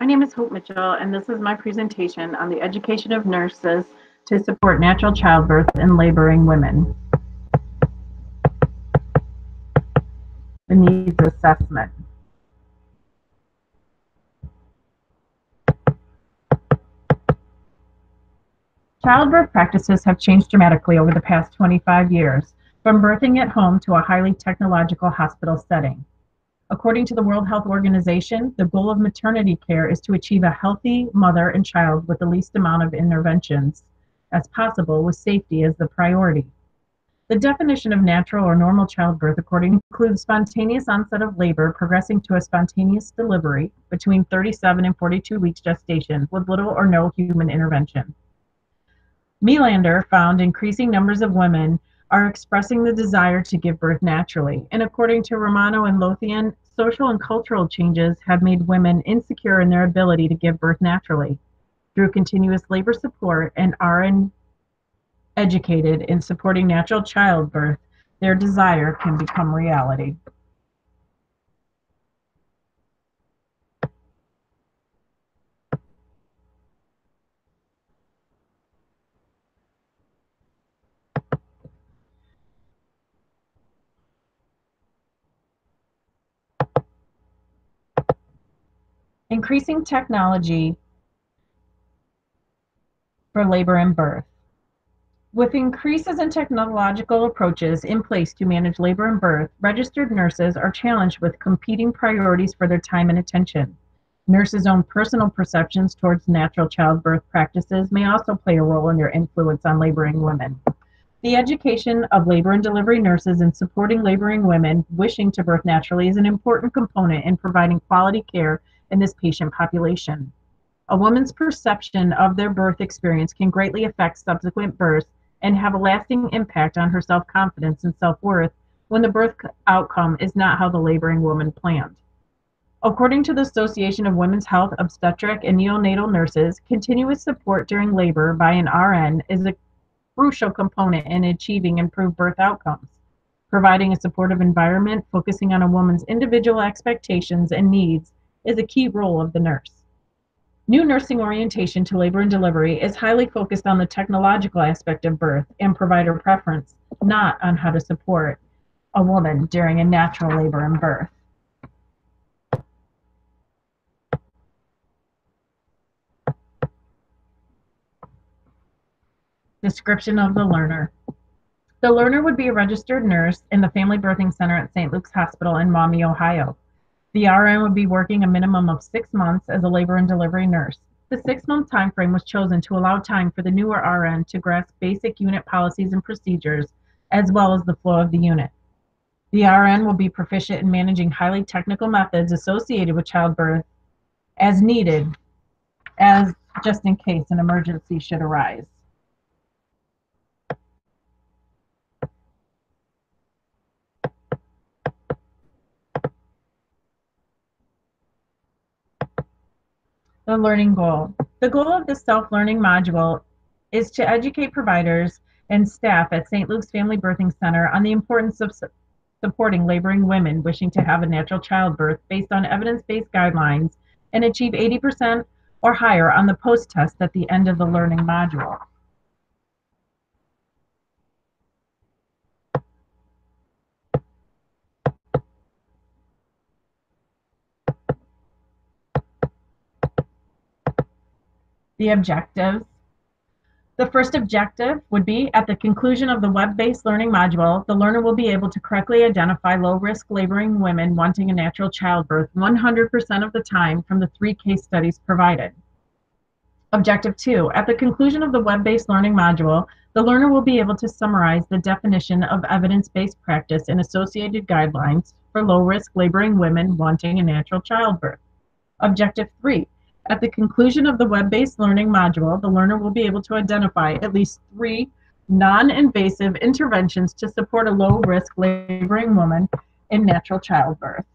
My name is Hope Mitchell, and this is my presentation on the education of nurses to support natural childbirth in laboring women. The needs assessment. Childbirth practices have changed dramatically over the past 25 years, from birthing at home to a highly technological hospital setting. According to the World Health Organization, the goal of maternity care is to achieve a healthy mother and child with the least amount of interventions as possible, with safety as the priority. The definition of natural or normal childbirth includes spontaneous onset of labor progressing to a spontaneous delivery between 37 and 42 weeks gestation with little or no human intervention. Melander found increasing numbers of women are expressing the desire to give birth naturally, and according to Romano and Lothian, social and cultural changes have made women insecure in their ability to give birth naturally. Through continuous labor support and RN educated in supporting natural childbirth, their desire can become reality. Increasing technology for labor and birth. With increases in technological approaches in place to manage labor and birth, registered nurses are challenged with competing priorities for their time and attention. Nurses' own personal perceptions towards natural childbirth practices may also play a role in their influence on laboring women. The education of labor and delivery nurses in supporting laboring women wishing to birth naturally is an important component in providing quality care in this patient population. A woman's perception of their birth experience can greatly affect subsequent births and have a lasting impact on her self-confidence and self-worth when the birth outcome is not how the laboring woman planned. According to the Association of Women's Health, Obstetric, and Neonatal Nurses, continuous support during labor by an RN is a crucial component in achieving improved birth outcomes. Providing a supportive environment focusing on a woman's individual expectations and needs is a key role of the nurse. New nursing orientation to labor and delivery is highly focused on the technological aspect of birth and provider preference, not on how to support a woman during a natural labor and birth. Description of the learner. The learner would be a registered nurse in the Family Birthing Center at St. Luke's Hospital in Maumee, Ohio. The RN would be working a minimum of 6 months as a labor and delivery nurse. The 6-month time frame was chosen to allow time for the newer RN to grasp basic unit policies and procedures, as well as the flow of the unit. The RN will be proficient in managing highly technical methods associated with childbirth as needed, as just in case an emergency should arise. The learning goal. The goal of the self-learning module is to educate providers and staff at St. Luke's Family Birthing Center on the importance of supporting laboring women wishing to have a natural childbirth based on evidence-based guidelines and achieve 80% or higher on the post-test at the end of the learning module. The objectives. The first objective would be, at the conclusion of the web-based learning module, the learner will be able to correctly identify low-risk laboring women wanting a natural childbirth 100% of the time from the 3 case studies provided. Objective 2, at the conclusion of the web-based learning module, the learner will be able to summarize the definition of evidence-based practice and associated guidelines for low-risk laboring women wanting a natural childbirth. Objective 3, at the conclusion of the web-based learning module, the learner will be able to identify at least 3 non-invasive interventions to support a low-risk laboring woman in natural childbirth.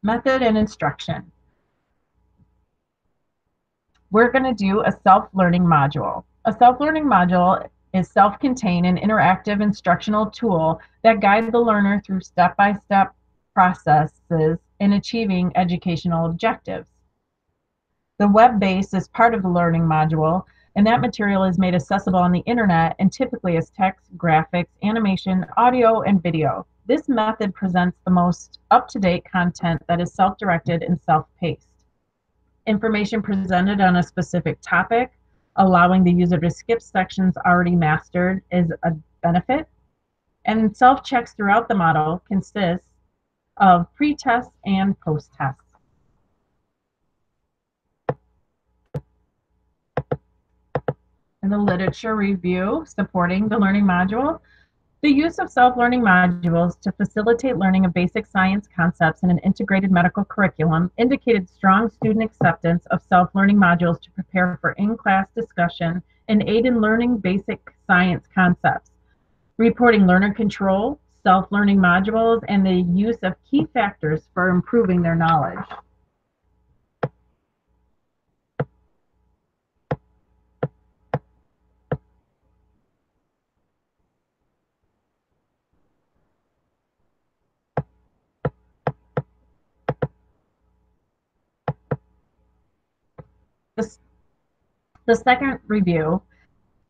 Method and instruction. We're going to do a self-learning module. A self-learning module is self-contained and interactive instructional tool that guides the learner through step-by-step processes in achieving educational objectives. The web base is part of the learning module, and that material is made accessible on the internet and typically as text, graphics, animation, audio, and video. This method presents the most up-to-date content that is self-directed and self-paced. Information presented on a specific topic, allowing the user to skip sections already mastered is a benefit. And self-checks throughout the model consist of pre-tests and post-tests. And the literature review supporting the learning module. The use of self-learning modules to facilitate learning of basic science concepts in an integrated medical curriculum indicated strong student acceptance of self-learning modules to prepare for in-class discussion and aid in learning basic science concepts. Reporting learner control, self-learning modules, and the use of key factors for improving their knowledge. The second review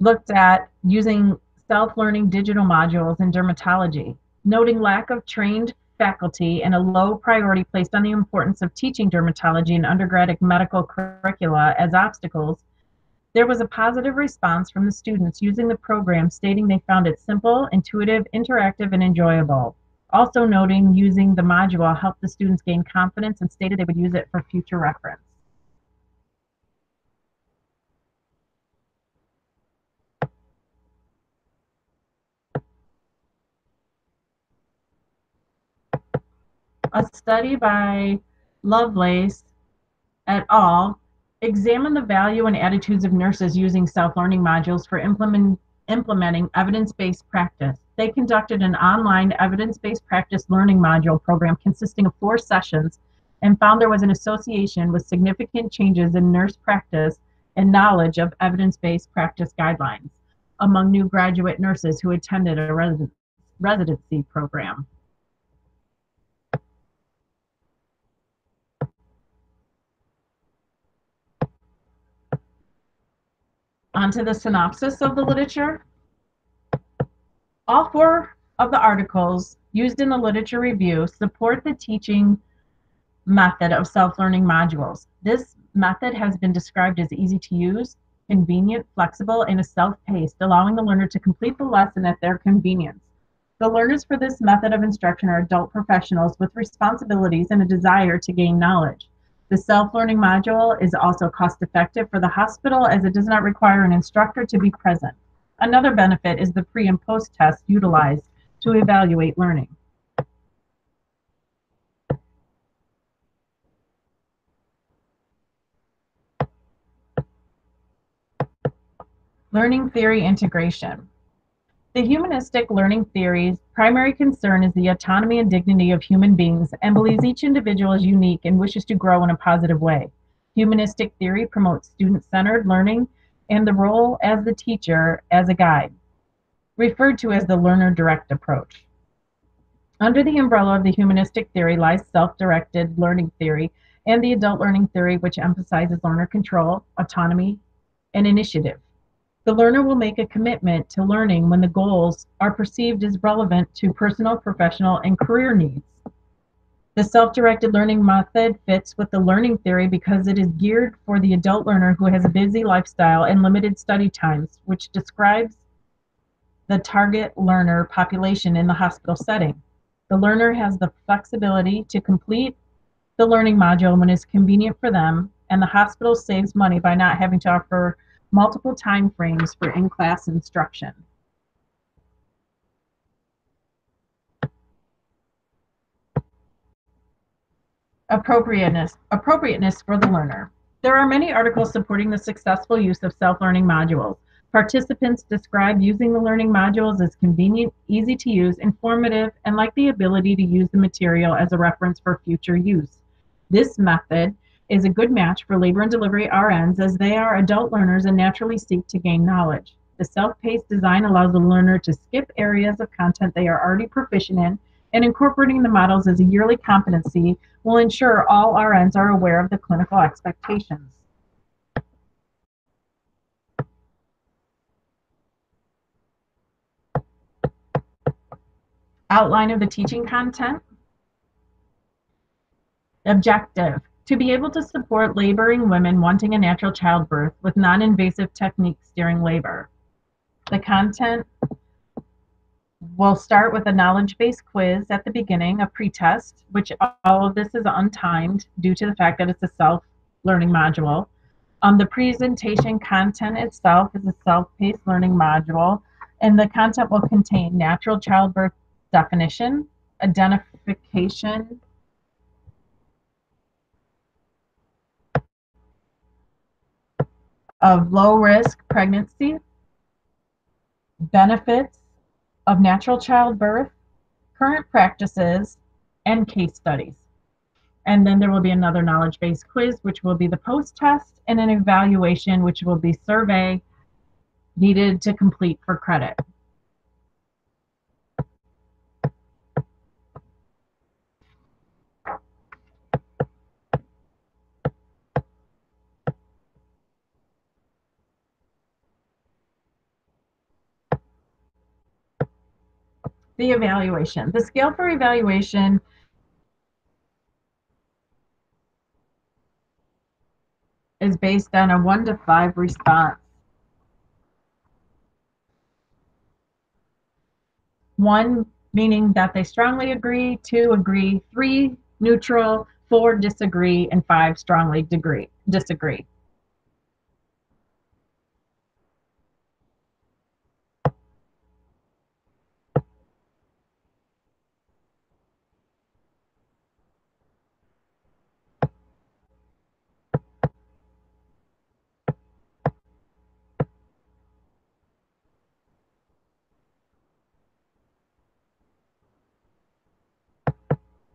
looked at using self-learning digital modules in dermatology, noting lack of trained faculty and a low priority placed on the importance of teaching dermatology in undergraduate medical curricula as obstacles. There was a positive response from the students using the program, stating they found it simple, intuitive, interactive, and enjoyable. Also noting using the module helped the students gain confidence and stated they would use it for future reference. A study by Lovelace et al. Examined the value and attitudes of nurses using self-learning modules for implementing evidence-based practice. They conducted an online evidence-based practice learning module program consisting of 4 sessions and found there was an association with significant changes in nurse practice and knowledge of evidence-based practice guidelines among new graduate nurses who attended a residency program. Onto the synopsis of the literature. All 4 of the articles used in the literature review support the teaching method of self-learning modules. This method has been described as easy to use, convenient, flexible, and is self-paced, allowing the learner to complete the lesson at their convenience. The learners for this method of instruction are adult professionals with responsibilities and a desire to gain knowledge. The self-learning module is also cost-effective for the hospital as it does not require an instructor to be present. Another benefit is the pre- and post-test utilized to evaluate learning. Learning theory integration. The humanistic learning theory's primary concern is the autonomy and dignity of human beings and believes each individual is unique and wishes to grow in a positive way. Humanistic theory promotes student-centered learning and the role as the teacher as a guide, referred to as the learner-direct approach. Under the umbrella of the humanistic theory lies self-directed learning theory and the adult learning theory, which emphasizes learner control, autonomy, and initiative. The learner will make a commitment to learning when the goals are perceived as relevant to personal, professional, and career needs. The self-directed learning method fits with the learning theory because it is geared for the adult learner who has a busy lifestyle and limited study times, which describes the target learner population in the hospital setting. The learner has the flexibility to complete the learning module when it's convenient for them, and the hospital saves money by not having to offer multiple time frames for in-class instruction. Appropriateness for the learner. There are many articles supporting the successful use of self-learning modules. Participants describe using the learning modules as convenient, easy to use, informative, and like the ability to use the material as a reference for future use. This method is a good match for labor and delivery RNs as they are adult learners and naturally seek to gain knowledge. The self-paced design allows the learner to skip areas of content they are already proficient in And incorporating the models as a yearly competency will ensure all RNs are aware of the clinical expectations. Outline of the teaching content. Objective: to be able to support laboring women wanting a natural childbirth with non-invasive techniques during labor. The content will start with a knowledge-based quiz at the beginning, a pretest, which all of this is untimed due to the fact that it's a self-learning module. The presentation content itself is a self-paced learning module, and the content will contain natural childbirth definition, identification of low-risk pregnancy, benefits of natural childbirth, current practices, and case studies. And then there will be another knowledge-based quiz, which will be the post-test, and an evaluation, which will be survey needed to complete for credit. The evaluation. The scale for evaluation is based on a 1 to 5 response. 1 meaning that they strongly agree, 2 agree, 3 neutral, 4 disagree, and 5 strongly disagree.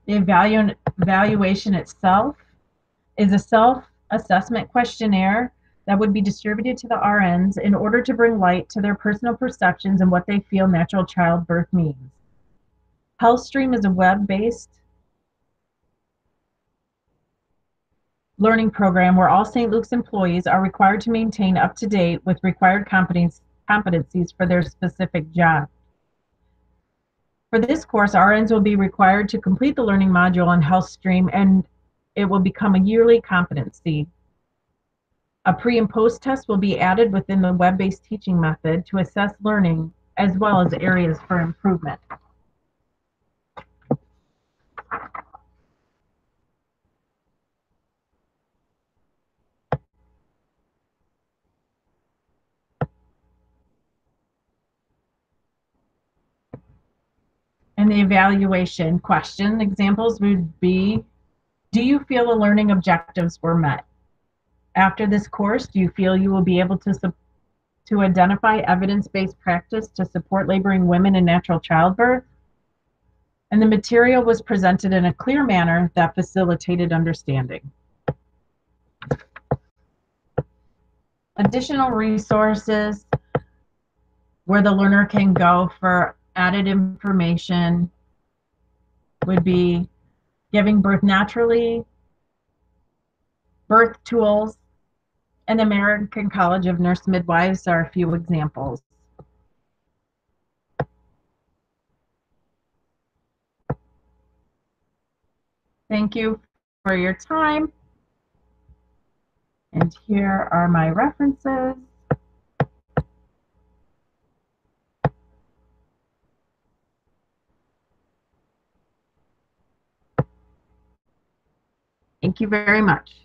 The evaluation itself is a self-assessment questionnaire that would be distributed to the RNs in order to bring light to their personal perceptions and what they feel natural childbirth means. HealthStream is a web-based learning program where all St. Luke's employees are required to maintain up to date with required competencies for their specific job. For this course, RNs will be required to complete the learning module on HealthStream, and it will become a yearly competency. A pre and post test will be added within the web-based teaching method to assess learning as well as areas for improvement. And the evaluation question examples would be, do you feel the learning objectives were met? After this course, do you feel you will be able to identify evidence-based practice to support laboring women in natural childbirth? And the material was presented in a clear manner that facilitated understanding. Additional resources where the learner can go for added information would be Giving Birth Naturally, Birth Tools, and the American College of Nurse Midwives are a few examples. Thank you for your time. And here are my references. Thank you very much.